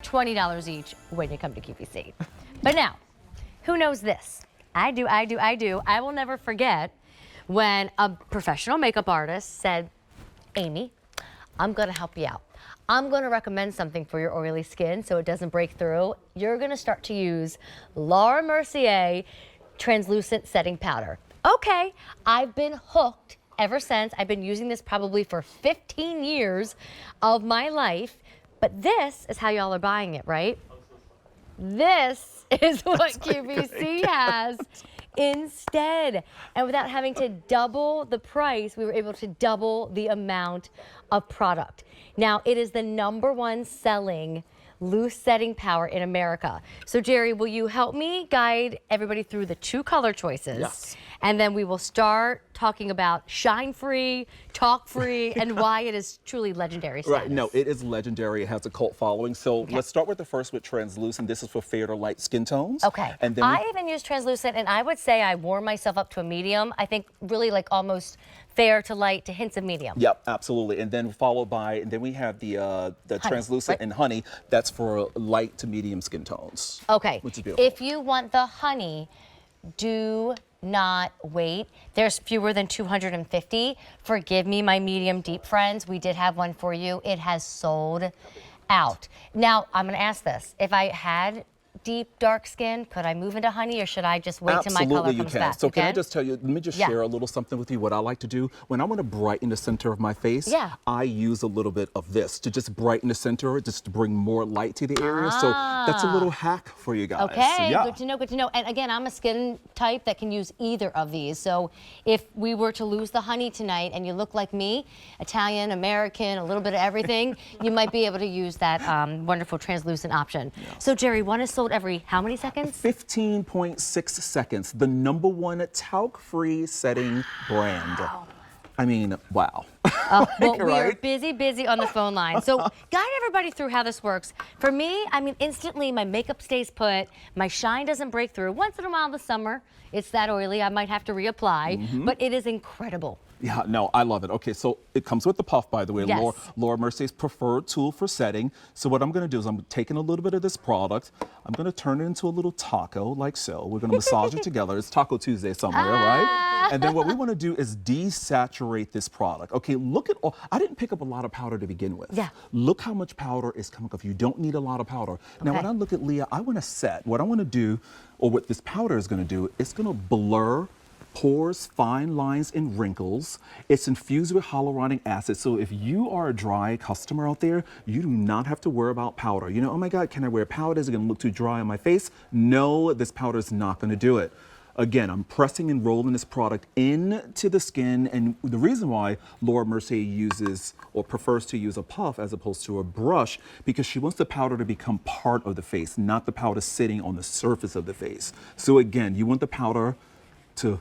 $20 each when you come to QVC. But now, who knows this? I do. I will never forget when a professional makeup artist said, Amy, I'm gonna help you out. I'm gonna recommend something for your oily skin so it doesn't break through. You're gonna start to use Laura Mercier translucent setting powder. Okay, I've been hooked ever since. I've been using this probably for 15 years of my life, but this is how y'all are buying it, right? This is what QVC has instead. And without having to double the price, we were able to double the amount of product. Now, it is the #1 selling loose setting powder in America. So Jerry, will you help me guide everybody through the 2 color choices? Yes. And then we will start talking about shine-free, talk-free, and why it is truly legendary status. Right, no, it is legendary. It has a cult following. So let's start with the first with translucent. This is for fair to light skin tones. Okay. And then I even use translucent, and I would say I warm myself up to a medium. I think really like almost fair to light to hints of medium. Yep, absolutely. And then followed by, and then we have the translucent and honey. That's for light to medium skin tones. Okay. Which is beautiful. If you want the honey, do not wait. There's fewer than 250. Forgive me, my medium deep friends. We did have one for you. It has sold out. Now, I'm going to ask this. If I had deep, dark skin, could I move into honey, or should I just wait till my color comes back? So can I just tell you, let me just share a little something with you, what I like to do. When I want to brighten the center of my face, I use a little bit of this to just brighten the center, just to bring more light to the area. So that's a little hack for you guys. Okay, So, good to know, good to know. And again, I'm a skin type that can use either of these. So if we were to lose the honey tonight and you look like me, Italian, American, a little bit of everything, you might be able to use that wonderful translucent option. So Jerry, one is sold every how many seconds? 15.6 seconds. The #1 talc-free setting brand. I mean, wow. Well, we are busy on the phone line. So guide everybody through how this works. For me, I mean, instantly my makeup stays put, my shine doesn't break through. Once in a while in the summer, it's that oily, I might have to reapply, but it is incredible. Yeah, no, I love it. Okay, so it comes with the puff, by the way. Yes. Laura Mercier's preferred tool for setting. So what I'm going to do is I'm taking a little bit of this product. I'm going to turn it into a little taco, like so. We're going to massage it together. It's Taco Tuesday somewhere, right? And then what we want to do is desaturate this product. Okay, look at all. I didn't pick up a lot of powder to begin with. Yeah. Look how much powder is coming off. You don't need a lot of powder. Now, when I look at Leah, I want to set. What I want to do, or what this powder is going to do, it's going to blur pores, fine lines, and wrinkles. It's infused with hyaluronic acid. So if you are a dry customer out there, you do not have to worry about powder. You know, oh my God, can I wear powder? Is it going to look too dry on my face? No, this powder is not going to do it. Again, I'm pressing and rolling this product into the skin, and the reason why Laura Mercier uses or prefers to use a puff as opposed to a brush, because she wants the powder to become part of the face, not the powder sitting on the surface of the face. So again, you want the powder to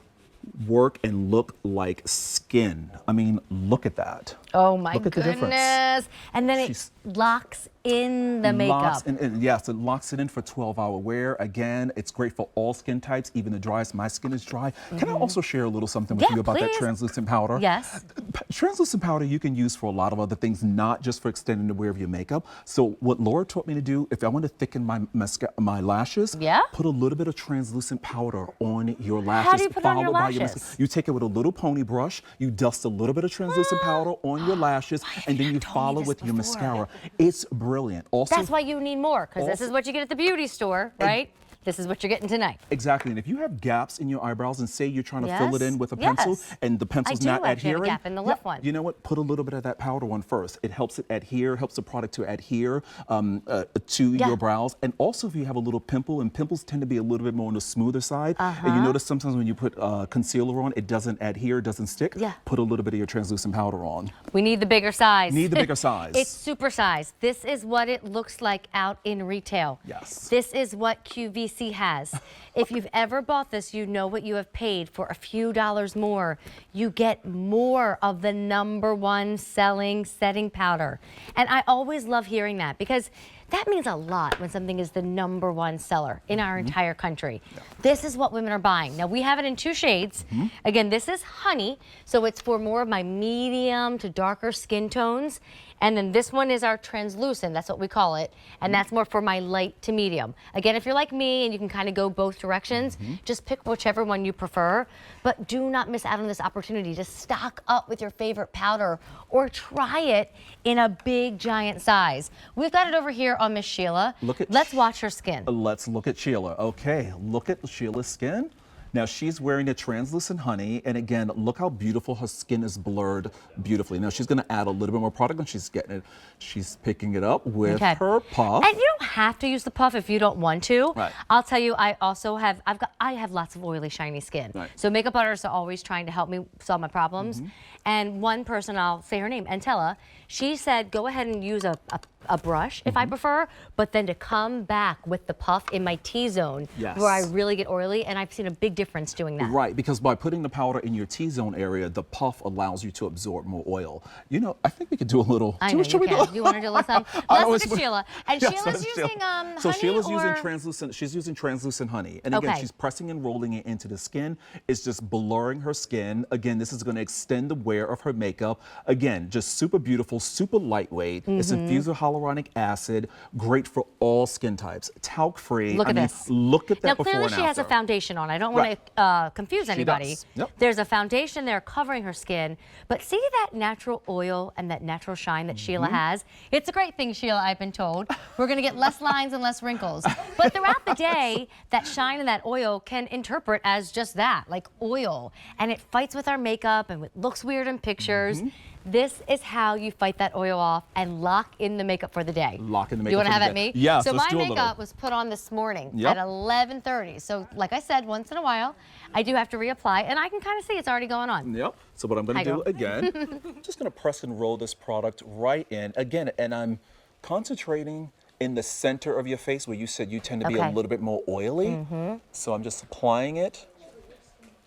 work and look like skin. I mean, look at that. Oh my look at goodness. The difference. And then it locks in the makeup. Yes, it locks it in for 12-hour wear. Again, it's great for all skin types, even the driest. My skin is dry. Can I also share a little something with you about that translucent powder? Yes. Translucent powder you can use for a lot of other things, not just for extending the wear of your makeup. So what Laura taught me to do, if I want to thicken my lashes, put a little bit of translucent powder on your lashes. How do you put on your lashes? You take it with a little pony brush, you dust a little bit of translucent powder on your lashes, and then you follow with your mascara. It's brilliant. Also, that's why you need more, because this is what you get at the beauty store, right? This is what you're getting tonight. Exactly. And if you have gaps in your eyebrows and say you're trying to fill it in with a pencil and the pencil's not adhering, I do have a gap in the left one. You know what? Put a little bit of that powder on first. It helps it adhere, helps the product to adhere to your brows. And also if you have a little pimple, and pimples tend to be a little bit more on the smoother side, and you notice sometimes when you put concealer on, it doesn't adhere, doesn't stick. Put a little bit of your translucent powder on. We need the bigger size. Need the bigger size. It's super size. This is what it looks like out in retail. Yes. This is what QVC has. If you've ever bought this, you know what you have paid for a few dollars more. You get more of the #1 selling setting powder. And I always love hearing that, because that means a lot when something is the #1 seller in our entire country. This is what women are buying. Now, we have it in 2 shades. Again, this is honey, so it's for more of my medium to darker skin tones. And then this one is our translucent, that's what we call it. And that's more for my light to medium. Again, if you're like me and you can kind of go both directions, just pick whichever one you prefer. But do not miss out on this opportunity to stock up with your favorite powder or try it in a big, giant size. We've got it over here on Miss Sheila. Let's watch her skin. Let's look at Sheila. Okay, look at Sheila's skin. Now she's wearing a translucent honey, and again, look how beautiful her skin is blurred beautifully. Now she's gonna add a little bit more product, and she's getting it. She's picking it up with her puff. And you don't have to use the puff if you don't want to. Right. I'll tell you, I have lots of oily, shiny skin. Right. So makeup artists are always trying to help me solve my problems. And one person, I'll say her name, Antella, she said, go ahead and use a brush if I prefer, but then to come back with the puff in my T-zone where I really get oily, and I've seen a big difference doing that. Right, because by putting the powder in your T-zone area, the puff allows you to absorb more oil. You know, I think we could do a little. I know you can. Do you want to do a little something? Let's look at Sheila. And Sheila's using honey. So Sheila's using translucent. She's using translucent honey, and again, she's pressing and rolling it into the skin. It's just blurring her skin. Again, this is going to extend the wear of her makeup. Again, just super beautiful, super lightweight. It's infused with hyaluronic acid, great for all skin types. Talc-free. Look at this. Look at that before and now, after. clearly she has a foundation on. I don't want to confuse anybody. Does. Yep. There's a foundation there covering her skin, but see that natural oil and that natural shine that Sheila has? It's a great thing, Sheila, I've been told. We're going to get less lines and less wrinkles. But throughout the day, that shine and that oil can interpret as just that, like oil. And it fights with our makeup and it looks weird in pictures. This is how you fight that oil off and lock in the makeup for the day. Lock in the makeup. You want to have the at me? Yeah. So my makeup was put on this morning at 11:30. So like I said, once in a while, I do have to reapply, and I can kind of see it's already going on. Yep. So what I'm going to do again, I'm just going to press and roll this product right in again, and I'm concentrating in the center of your face where you said you tend to be a little bit more oily. So I'm just applying it.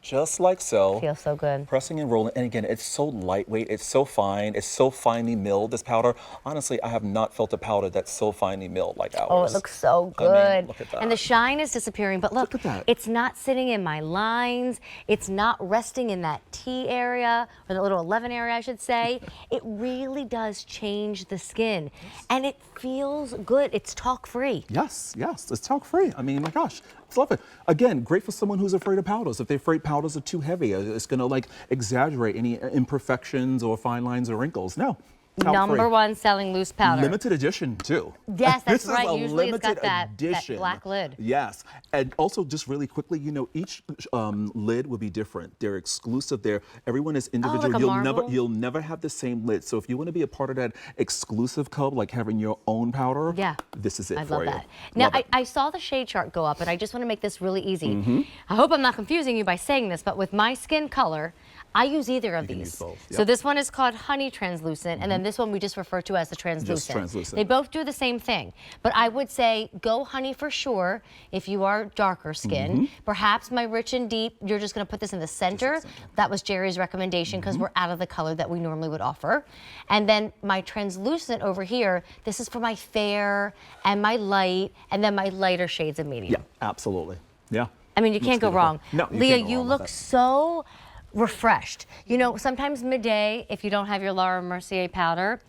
Just like so. Feels so good. Pressing and rolling. And again, it's so lightweight. It's so fine. It's so finely milled, this powder. Honestly, I have not felt a powder that's so finely milled like ours. Oh, it looks so good. I mean, look at that. And the shine is disappearing. But look at that. It's not sitting in my lines. It's not resting in that T area, or the little 11 area, I should say. It really does change the skin. And it feels good. It's talc-free. Yes, yes. It's talc-free. I mean, my gosh. I love it. Again, great for someone who's afraid of powders. If they're afraid powders are too heavy, it's going to like exaggerate any imperfections or fine lines or wrinkles. No. #1 selling loose powder. Limited edition too. Yes, that's right. This is a Usually it's limited got that edition. black lid. Yes, and also just really quickly, you know, each lid will be different. They're exclusive. Everyone is individual. Like You'll never have the same lid. So if you want to be a part of that exclusive club, like having your own powder, this is it for you. I love that. Now I saw the shade chart go up, and I just want to make this really easy. I hope I'm not confusing you by saying this, but with my skin color, I use either of these. So this one is called Honey Translucent, and then this one we just refer to as the Translucent. Just translucent. They both do the same thing, but I would say go Honey for sure if you are darker skin. Perhaps my Rich and Deep, you're just going to put this in the center. That was Jerry's recommendation because we're out of the color that we normally would offer. And then my Translucent over here, this is for my fair and my light, and then my lighter shades of medium. Yeah, absolutely. Yeah. I mean, you can't go wrong. No, Leah, you look so refreshed. You know, sometimes midday, if you don't have your Laura Mercier powder,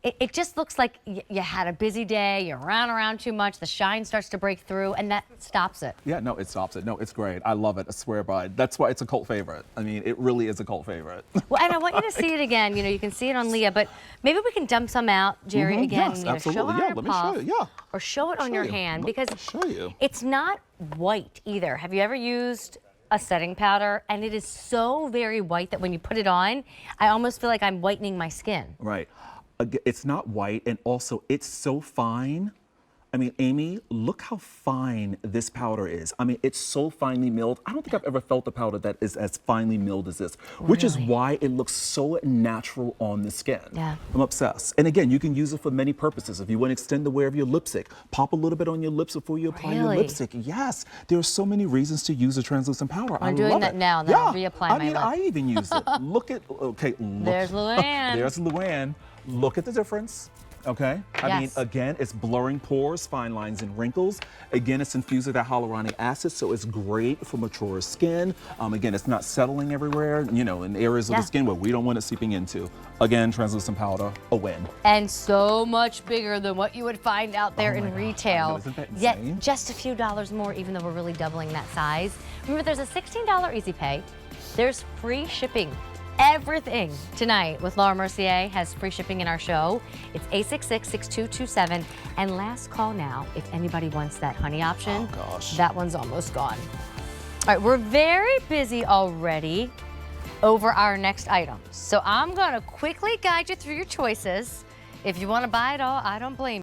it just looks like you had a busy day, you ran around too much, the shine starts to break through, and that stops it. Yeah, no, it stops it. No, it's great. I love it. I swear by it. That's why it's a cult favorite. I mean, it really is a cult favorite. Well, and I want you to see it again. You know, you can see it on Leah, but maybe we can dump some out, Jerry, again. Yes, you know, absolutely. Show it on your puff, let me show you. or show it on your hand, because show you. It's not white either. Have you ever used a setting powder? And it is so very white that when you put it on, I almost feel like I'm whitening my skin. Right. It's not white, and also it's so fine. I mean, Amy, look how fine this powder is. I mean, it's so finely milled. I don't think I've ever felt a powder that is as finely milled as this, which is why it looks so natural on the skin. Yeah. I'm obsessed. And again, you can use it for many purposes. If you want to extend the wear of your lipstick, pop a little bit on your lips before you apply your lipstick. Yes, there are so many reasons to use a translucent powder. I'm doing that now, and then I'll reapply my lip. I even use it. Look at, okay, look. There's Luann. There's Luann. Look at the difference. Okay? I mean, Yes. again, it's blurring pores, fine lines, and wrinkles. Again, it's infused with that hyaluronic acid, so it's great for mature skin. Again, it's not settling everywhere, you know, in areas of the skin where we don't want it seeping into. Again, translucent powder, a win. And so much bigger than what you would find out there in retail. I know, isn't that Yet insane? just a few dollars more, even though we're really doubling that size. Remember, there's a $16 easy pay. There's free shipping. Everything tonight with Laura Mercier has free shipping in our show. It's 866-6227. And last call now if anybody wants that honey option. Oh, gosh. That one's almost gone. All right, we're very busy already over our next item. So I'm gonna quickly guide you through your choices. If you wanna buy it all, I don't blame you.